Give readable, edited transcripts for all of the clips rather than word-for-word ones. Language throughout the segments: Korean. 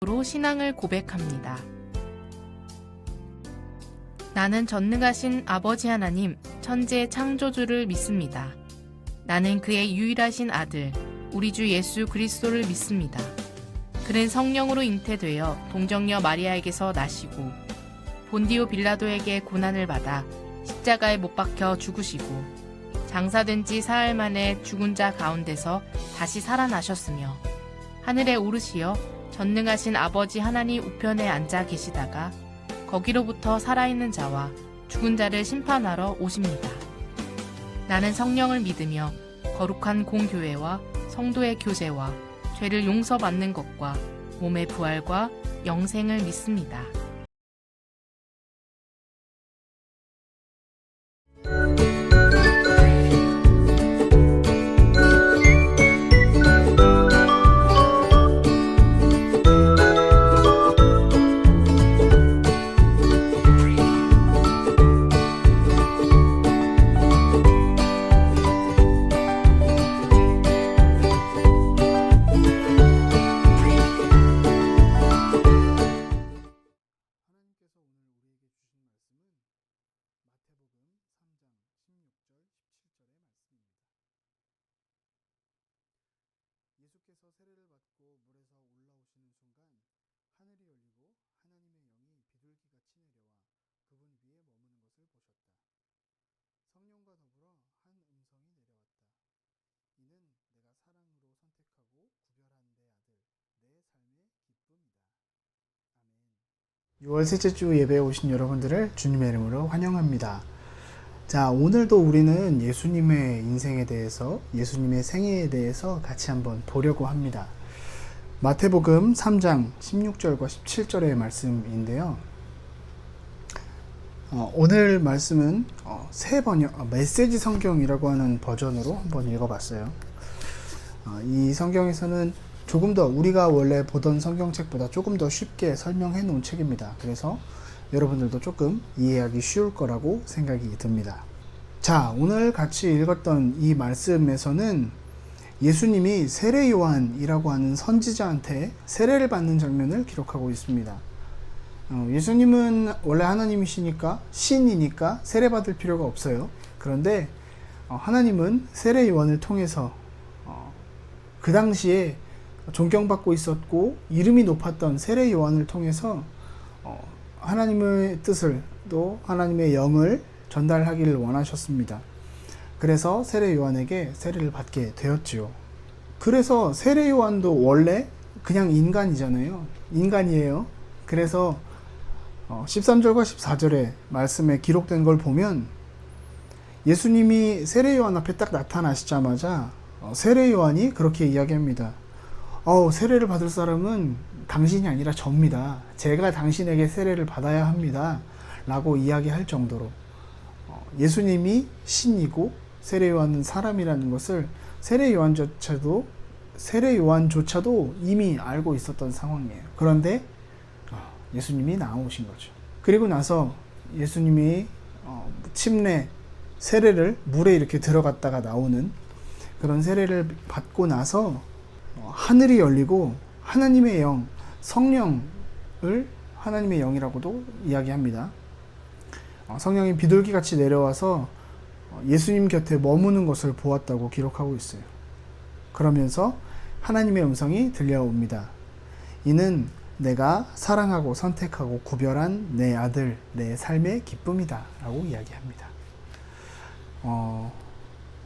로 신앙을 고백합니다. 나는 전능하신 아버지 하나님, 천지의 창조주를 믿습니다. 나는 그의 유일하신 아들, 우리 주 예수 그리스도를 믿습니다. 그는 성령으로 잉태되어 동정녀 마리아에게서 나시고 본디오 빌라도에게 고난을 받아 십자가에 못 박혀 죽으시고 장사된 지 사흘 만에 죽은 자 가운데서 다시 살아나셨으며 하늘에 오르시어 전능하신 아버지 하나님 우편에 앉아 계시다가 거기로부터 살아있는 자와 죽은 자를 심판하러 오십니다. 나는 성령을 믿으며 거룩한 공교회와 성도의 교제와 죄를 용서받는 것과 몸의 부활과 영생을 믿습니다. 하나님께서 오늘 우리에게 주신 말씀은 마태복음 3장 16절 17절의 말씀입니다. 예수께서 세례를 받고 물에서 올라오시는 순간 하늘이 열리고 하나님의 영이 비둘기같이 내려와 그분 위에 머무는 것을 보셨다. 성령과 더불어 한 음성이 내려왔다. 이는 내가 사랑으로 선택하고 구별한 내 아들, 내 삶의 기쁨이다. 아멘. 6월 셋째 주 예배에 오신 여러분들을 주님의 이름으로 환영합니다. 자, 오늘도 우리는 예수님의 인생에 대해서, 예수님의 생애에 대해서 같이 한번 보려고 합니다. 마태복음 3장 16절과 17절의 말씀인데요. 오늘 말씀은 새 번역, 메시지 성경이라고 하는 버전으로 한번 읽어봤어요. 이 성경에서는 조금 더 우리가 원래 보던 성경책보다 조금 더 쉽게 설명해 놓은 책입니다. 그래서 여러분들도 조금 이해하기 쉬울 거라고 생각이 듭니다. 자, 오늘 같이 읽었던 이 말씀에서는 예수님이 세례 요한이라고 하는 선지자한테 세례를 받는 장면을 기록하고 있습니다. 예수님은 원래 하나님이시니까, 신이니까 세례 받을 필요가 없어요. 그런데 하나님은 세례 요한을 통해서 그 당시에 존경받고 있었고 이름이 높았던 세례 요한을 통해서 하나님의 뜻을, 또 하나님의 영을 전달하기를 원하셨습니다. 그래서 세례 요한에게 세례를 받게 되었지요. 그래서 세례 요한도 원래 그냥 인간이잖아요. 인간이에요. 그래서 13절과 14절의 말씀에 기록된 걸 보면 예수님이 세례 요한 앞에 딱 나타나시자마자 세례 요한이 그렇게 이야기합니다. 세례를 받을 사람은 당신이 아니라 접니다. 제가 당신에게 세례를 받아야 합니다. 라고 이야기할 정도로 예수님이 신이고 세례 요한은 사람이라는 것을 세례 요한조차도 이미 알고 있었던 상황이에요. 그런데 예수님이 나오신 거죠. 그리고 나서 예수님이 침례 세례를 물에 이렇게 들어갔다가 나오는 그런 세례를 받고 나서 하늘이 열리고 하나님의 영, 성령을 하나님의 영이라고도 이야기합니다. 성령이 비둘기같이 내려와서 예수님 곁에 머무는 것을 보았다고 기록하고 있어요. 그러면서 하나님의 음성이 들려옵니다. 이는 내가 사랑하고 선택하고 구별한 내 아들, 내 삶의 기쁨이다 라고 이야기합니다.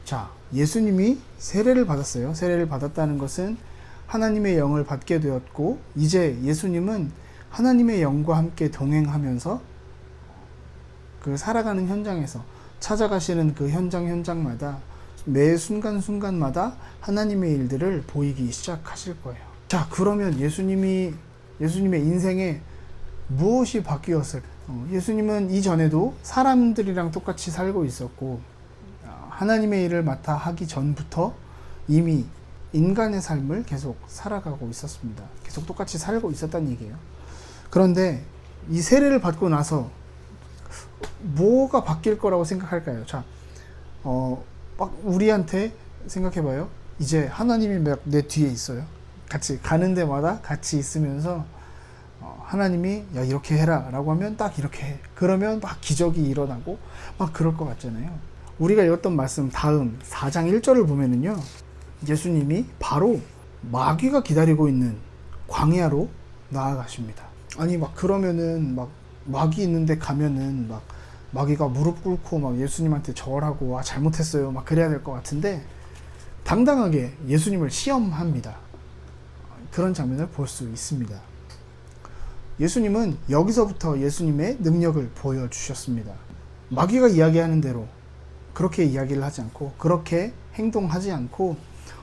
자, 예수님이 세례를 받았어요. 세례를 받았다는 것은 하나님의 영을 받게 되었고, 이제 예수님은 하나님의 영과 함께 동행하면서 그 살아가는 현장에서 찾아가시는 그 현장마다 매 순간순간마다 하나님의 일들을 보이기 시작하실 거예요. 자, 그러면 예수님의 인생에 무엇이 바뀌었을까? 예수님은 이전에도 사람들이랑 똑같이 살고 있었고 하나님의 일을 맡아 하기 전부터 이미 인간의 삶을 계속 살아가고 있었습니다. 계속 똑같이 살고 있었다는 얘기예요. 그런데 이 세례를 받고 나서 뭐가 바뀔 거라고 생각할까요? 자, 막 우리한테 생각해봐요. 이제 하나님이 내 뒤에 있어요. 같이 가는 데마다 같이 있으면서 하나님이 야 이렇게 해라 라고 하면 딱 이렇게 해. 그러면 막 기적이 일어나고 막 그럴 것 같잖아요. 우리가 읽었던 말씀 다음 4장 1절을 보면은요, 예수님이 바로 마귀가 기다리고 있는 광야로 나아가십니다. 아니 막 그러면은 막 마귀 있는데 가면은 막 마귀가 무릎 꿇고 막 예수님한테 절하고 잘못했어요 막 그래야 될 것 같은데 당당하게 예수님을 시험합니다. 그런 장면을 볼 수 있습니다. 예수님은 여기서부터 예수님의 능력을 보여주셨습니다. 마귀가 이야기하는 대로 그렇게 이야기를 하지 않고 그렇게 행동하지 않고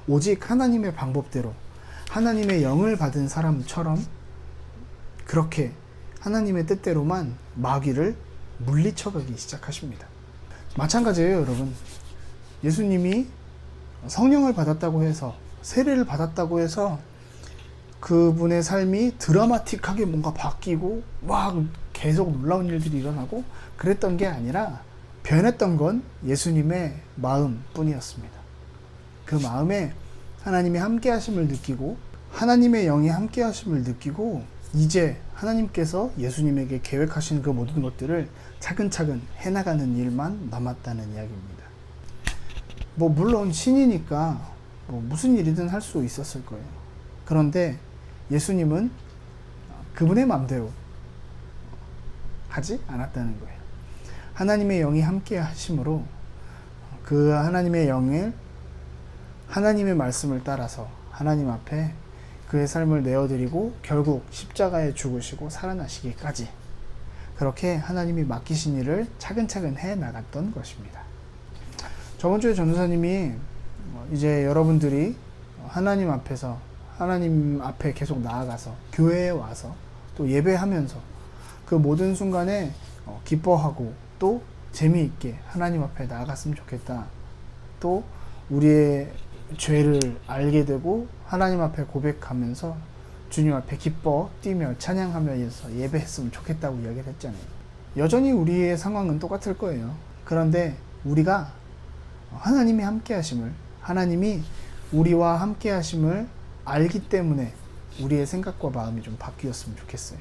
오직 하나님의 방법대로 하나님의 영을 받은 사람처럼 그렇게 하나님의 뜻대로만 마귀를 물리쳐가기 시작하십니다. 마찬가지예요, 여러분. 예수님이 성령을 받았다고 해서, 세례를 받았다고 해서 그분의 삶이 드라마틱하게 뭔가 바뀌고 막 계속 놀라운 일들이 일어나고 그랬던 게 아니라 변했던 건 예수님의 마음뿐이었습니다. 그 마음에 하나님의 함께 하심을 느끼고 하나님의 영이 함께 하심을 느끼고 이제 하나님께서 예수님에게 계획하신 그 모든 것들을 차근차근 해나가는 일만 남았다는 이야기입니다. 물론 신이니까 무슨 일이든 할 수 있었을 거예요. 그런데 예수님은 그분의 마음대로 하지 않았다는 거예요. 하나님의 영이 함께 하심으로 그 하나님의 영을 하나님의 말씀을 따라서 하나님 앞에 그의 삶을 내어드리고 결국 십자가에 죽으시고 살아나시기까지 그렇게 하나님이 맡기신 일을 차근차근 해 나갔던 것입니다. 저번 주에 전도사님이 이제 여러분들이 하나님 앞에서 하나님 앞에 계속 나아가서 교회에 와서 또 예배하면서 그 모든 순간에 기뻐하고 또 재미있게 하나님 앞에 나아갔으면 좋겠다. 또 우리의 죄를 알게 되고 하나님 앞에 고백하면서 주님 앞에 기뻐 뛰며 찬양하면서 예배했으면 좋겠다고 이야기를 했잖아요. 여전히 우리의 상황은 똑같을 거예요. 그런데 우리가 하나님이 함께 하심을, 하나님이 우리와 함께 하심을 알기 때문에 우리의 생각과 마음이 좀 바뀌었으면 좋겠어요.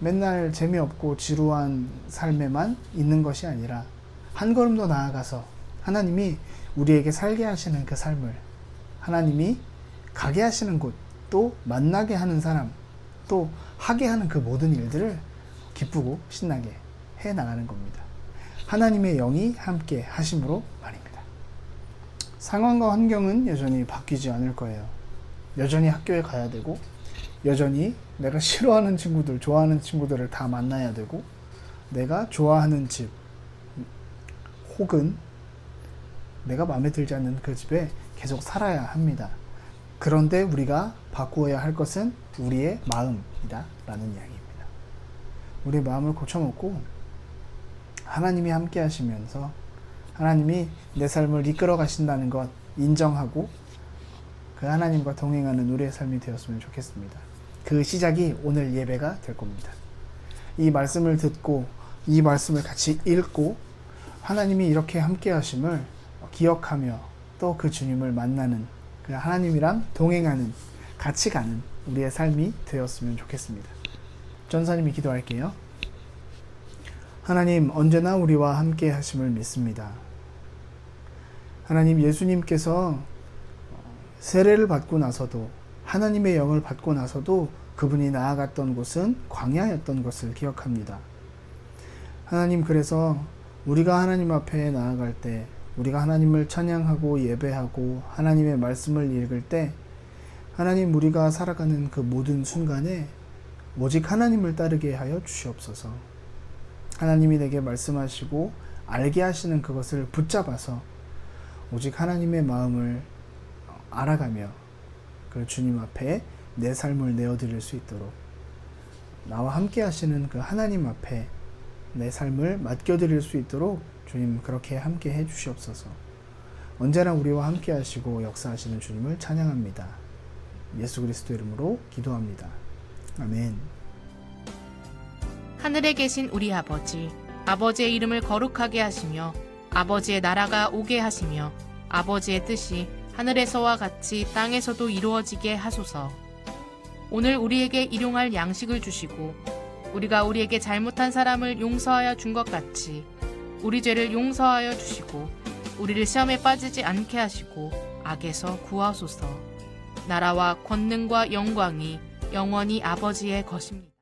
맨날 재미없고 지루한 삶에만 있는 것이 아니라 한 걸음 더 나아가서 하나님이 우리에게 살게 하시는 그 삶을, 하나님이 가게 하시는 곳, 또 만나게 하는 사람, 또 하게 하는 그 모든 일들을 기쁘고 신나게 해 나가는 겁니다. 하나님의 영이 함께 하심으로 말입니다. 상황과 환경은 여전히 바뀌지 않을 거예요. 여전히 학교에 가야 되고, 여전히 내가 싫어하는 친구들, 좋아하는 친구들을 다 만나야 되고, 내가 좋아하는 집, 혹은 내가 마음에 들지 않는 그 집에 계속 살아야 합니다. 그런데 우리가 바꾸어야 할 것은 우리의 마음이다 라는 이야기입니다. 우리의 마음을 고쳐먹고 하나님이 함께 하시면서 하나님이 내 삶을 이끌어 가신다는 것 인정하고 그 하나님과 동행하는 우리의 삶이 되었으면 좋겠습니다. 그 시작이 오늘 예배가 될 겁니다. 이 말씀을 듣고 이 말씀을 같이 읽고 하나님이 이렇게 함께 하심을 기억하며 또 그 주님을 만나는, 그 하나님이랑 동행하는, 같이 가는 우리의 삶이 되었으면 좋겠습니다. 전사님이 기도할게요. 하나님, 언제나 우리와 함께 하심을 믿습니다. 하나님, 예수님께서 세례를 받고 나서도, 하나님의 영을 받고 나서도 그분이 나아갔던 곳은 광야였던 것을 기억합니다. 하나님, 그래서 우리가 하나님 앞에 나아갈 때, 우리가 하나님을 찬양하고 예배하고 하나님의 말씀을 읽을 때 하나님, 우리가 살아가는 그 모든 순간에 오직 하나님을 따르게 하여 주시옵소서. 하나님이 내게 말씀하시고 알게 하시는 그것을 붙잡아서 오직 하나님의 마음을 알아가며 그 주님 앞에 내 삶을 내어드릴 수 있도록, 나와 함께 하시는 그 하나님 앞에 내 삶을 맡겨드릴 수 있도록 주님 그렇게 함께 해 주시옵소서. 언제나 우리와 함께 하시고 역사하시는 주님을 찬양합니다. 예수 그리스도 이름으로 기도합니다. 아멘. 하늘에 계신 우리 아버지, 아버지의 이름을 거룩하게 하시며 아버지의 나라가 오게 하시며 아버지의 뜻이 하늘에서와 같이 땅에서도 이루어지게 하소서. 오늘 우리에게 일용할 양식을 주시고 우리가 우리에게 잘못한 사람을 용서하여 준 것 같이 우리 죄를 용서하여 주시고 우리를 시험에 빠지지 않게 하시고 악에서 구하소서. 나라와 권능과 영광이 영원히 아버지의 것입니다.